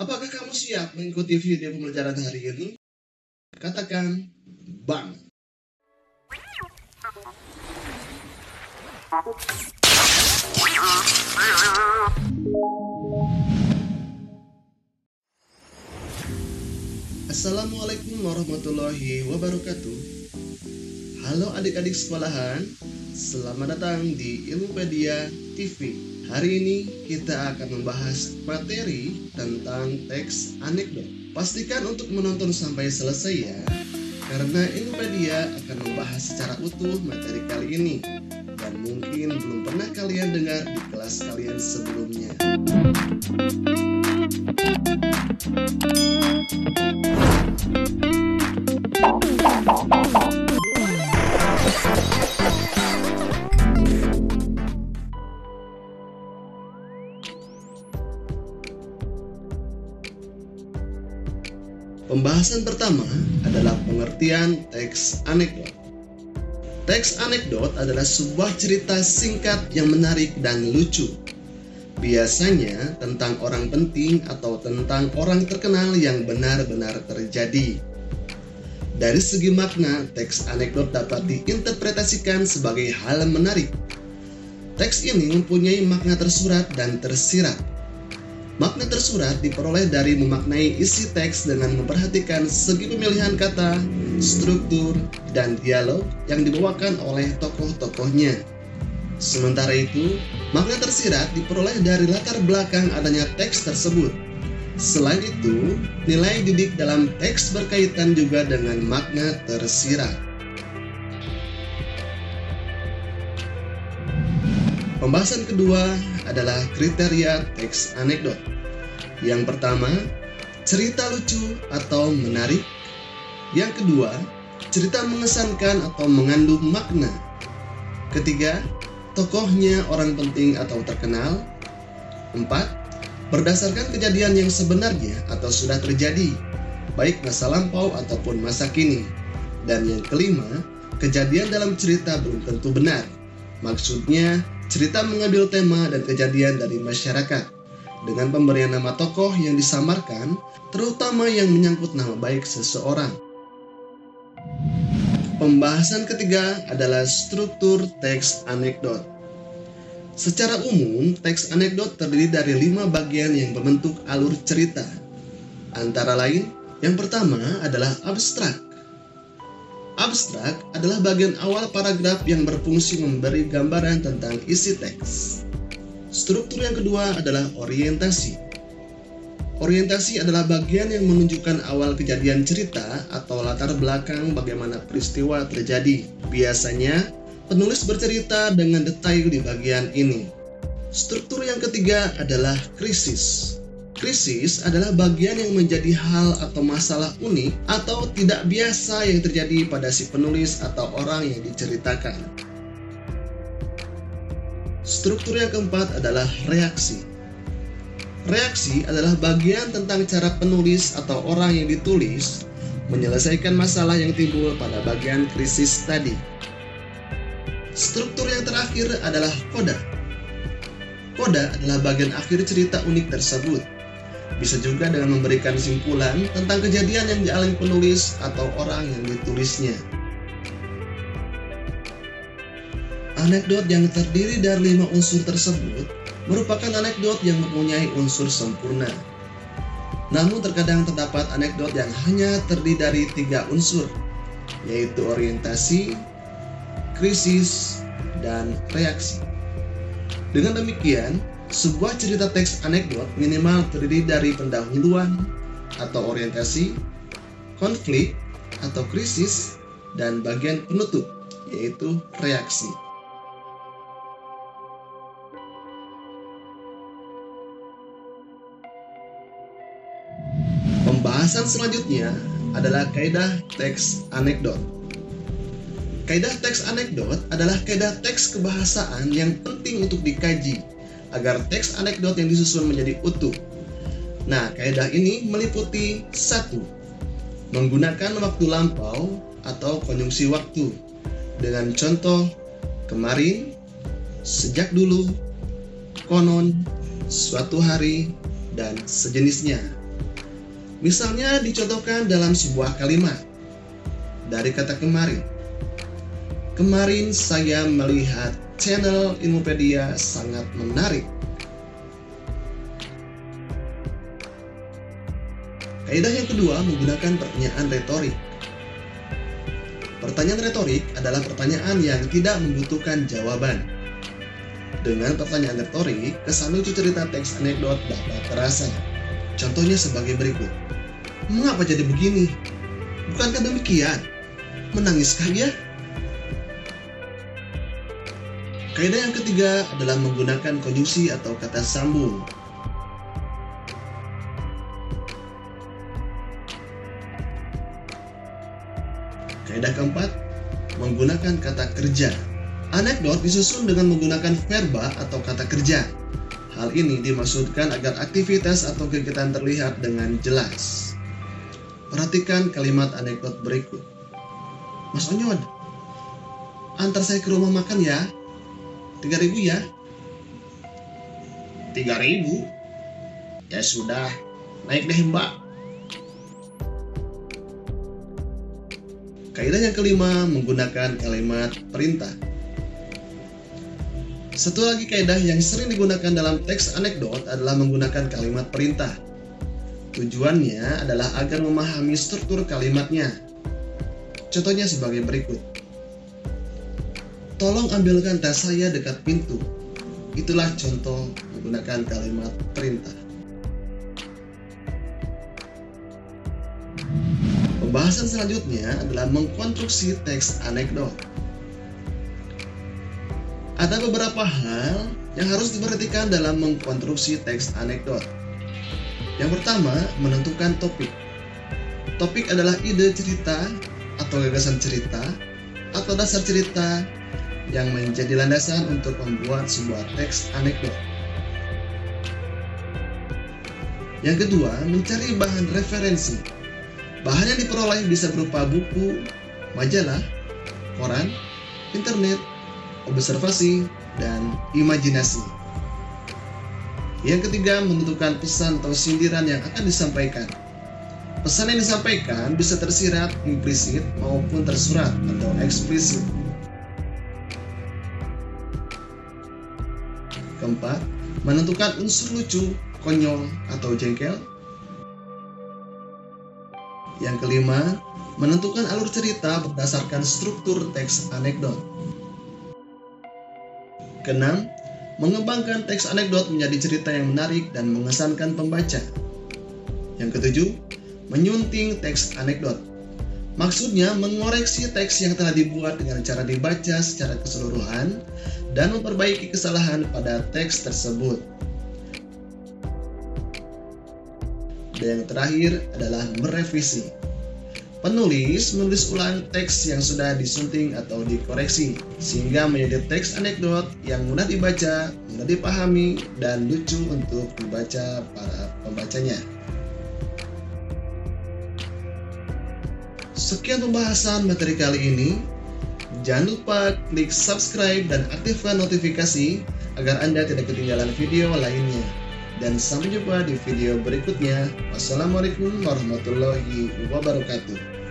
Apakah kamu siap mengikuti video pembelajaran hari ini? Katakan bang. Assalamualaikum warahmatullahi wabarakatuh. Halo adik-adik sekolahan, selamat datang di Ilmupedia TV. Hari ini kita akan membahas materi tentang teks anekdot. Pastikan untuk menonton sampai selesai ya, karena Ilmupedia akan membahas secara utuh materi kali ini dan mungkin belum pernah kalian dengar di kelas kalian sebelumnya. Pembahasan pertama adalah pengertian teks anekdot. Teks anekdot adalah sebuah cerita singkat yang menarik dan lucu. Biasanya tentang orang penting atau tentang orang terkenal yang benar-benar terjadi. Dari segi makna, teks anekdot dapat diinterpretasikan sebagai hal menarik. Teks ini mempunyai makna tersurat dan tersirat. Makna tersurat diperoleh dari memaknai isi teks dengan memperhatikan segi pemilihan kata, struktur, dan dialog yang dibawakan oleh tokoh-tokohnya. Sementara itu, makna tersirat diperoleh dari latar belakang adanya teks tersebut. Selain itu, nilai didik dalam teks berkaitan juga dengan makna tersirat. Pembahasan kedua adalah kriteria teks anekdot. Yang pertama, cerita lucu atau menarik. Yang kedua, cerita mengesankan atau mengandung makna. Ketiga, tokohnya orang penting atau terkenal. 4. Berdasarkan kejadian yang sebenarnya atau sudah terjadi, baik masa lampau ataupun masa kini. Dan yang kelima, kejadian dalam cerita belum tentu benar. Maksudnya, cerita mengambil tema dan kejadian dari masyarakat dengan pemberian nama tokoh yang disamarkan, terutama yang menyangkut nama baik seseorang. Pembahasan ketiga adalah struktur teks anekdot. Secara umum, teks anekdot terdiri dari 5 bagian yang membentuk alur cerita. Antara lain, yang pertama adalah abstrak. Abstrak adalah bagian awal paragraf yang berfungsi memberi gambaran tentang isi teks. Struktur yang kedua adalah orientasi. Orientasi adalah bagian yang menunjukkan awal kejadian cerita atau latar belakang bagaimana peristiwa terjadi. Biasanya, penulis bercerita dengan detail di bagian ini. Struktur yang ketiga adalah krisis. Krisis adalah bagian yang menjadi hal atau masalah unik atau tidak biasa yang terjadi pada si penulis atau orang yang diceritakan. Struktur yang keempat adalah reaksi. Reaksi adalah bagian tentang cara penulis atau orang yang ditulis menyelesaikan masalah yang timbul pada bagian krisis tadi. Struktur yang terakhir adalah koda. Koda adalah bagian akhir cerita unik tersebut. Bisa juga dengan memberikan simpulan tentang kejadian yang dialami penulis atau orang yang ditulisnya. Anekdot yang terdiri dari 5 unsur tersebut merupakan anekdot yang mempunyai unsur sempurna. Namun terkadang terdapat anekdot yang hanya terdiri dari 3 unsur, yaitu orientasi, krisis, dan reaksi. Dengan demikian, sebuah cerita teks anekdot minimal terdiri dari pendahuluan atau orientasi, konflik atau krisis, dan bagian penutup, yaitu reaksi. Pembahasan selanjutnya adalah kaidah teks anekdot. Kaidah teks anekdot adalah kaidah teks kebahasaan yang penting untuk dikaji agar teks anekdot yang disusun menjadi utuh. Nah, kaidah ini meliputi 1. Menggunakan waktu lampau atau konjungsi waktu dengan contoh kemarin, sejak dulu, konon, suatu hari, dan sejenisnya. Misalnya dicontohkan dalam sebuah kalimat dari kata kemarin. Kemarin saya melihat channel Ilmupedia sangat menarik. Kaidah yang kedua menggunakan pertanyaan retorik. Pertanyaan retorik adalah pertanyaan yang tidak membutuhkan jawaban. Dengan pertanyaan retorik, kesan lucu cerita teks anekdot dapat terasa. Contohnya sebagai berikut. Mengapa jadi begini? Bukankah demikian? Menangiskah dia? Kaidah yang ketiga adalah menggunakan konjungsi atau kata sambung. Kaidah keempat, menggunakan kata kerja. Anekdot disusun dengan menggunakan verba atau kata kerja. Hal ini dimaksudkan agar aktivitas atau kegiatan terlihat dengan jelas. Perhatikan kalimat anekdot berikut. Mas Onyod, antar saya ke rumah makan ya. 3.000 ya. 3.000? Ya sudah, naik deh mbak. Kaidah yang kelima menggunakan kalimat perintah. Satu lagi kaidah yang sering digunakan dalam teks anekdot adalah menggunakan kalimat perintah. Tujuannya adalah agar memahami struktur kalimatnya. Contohnya sebagai berikut. Tolong ambilkan tas saya dekat pintu. Itulah contoh menggunakan kalimat perintah. Pembahasan selanjutnya adalah mengkonstruksi teks anekdot. Ada beberapa hal yang harus diperhatikan dalam mengkonstruksi teks anekdot. Yang pertama, menentukan topik. Topik adalah ide cerita atau gagasan cerita atau dasar cerita yang menjadi landasan untuk membuat sebuah teks anekdot. Yang kedua, mencari bahan referensi. Bahan yang diperoleh bisa berupa buku, majalah, koran, internet, observasi, dan imajinasi. Yang ketiga, menentukan pesan atau sindiran yang akan disampaikan. Pesan yang disampaikan bisa tersirat, implisit, maupun tersurat atau eksplisit. Keempat, menentukan unsur lucu, konyol, atau jengkel. Yang kelima, menentukan alur cerita berdasarkan struktur teks anekdot. Keenam, mengembangkan teks anekdot menjadi cerita yang menarik dan mengesankan pembaca. Yang ketujuh, menyunting teks anekdot. Maksudnya mengoreksi teks yang telah dibuat dengan cara dibaca secara keseluruhan dan memperbaiki kesalahan pada teks tersebut. Dan yang terakhir adalah merevisi. Penulis menulis ulang teks yang sudah disunting atau dikoreksi sehingga menjadi teks anekdot yang mudah dibaca, mudah dipahami, dan lucu untuk dibaca para pembacanya. Sekian pembahasan materi kali ini. Jangan lupa klik subscribe dan aktifkan notifikasi agar Anda tidak ketinggalan video lainnya. Dan sampai jumpa di video berikutnya. Wassalamualaikum warahmatullahi wabarakatuh.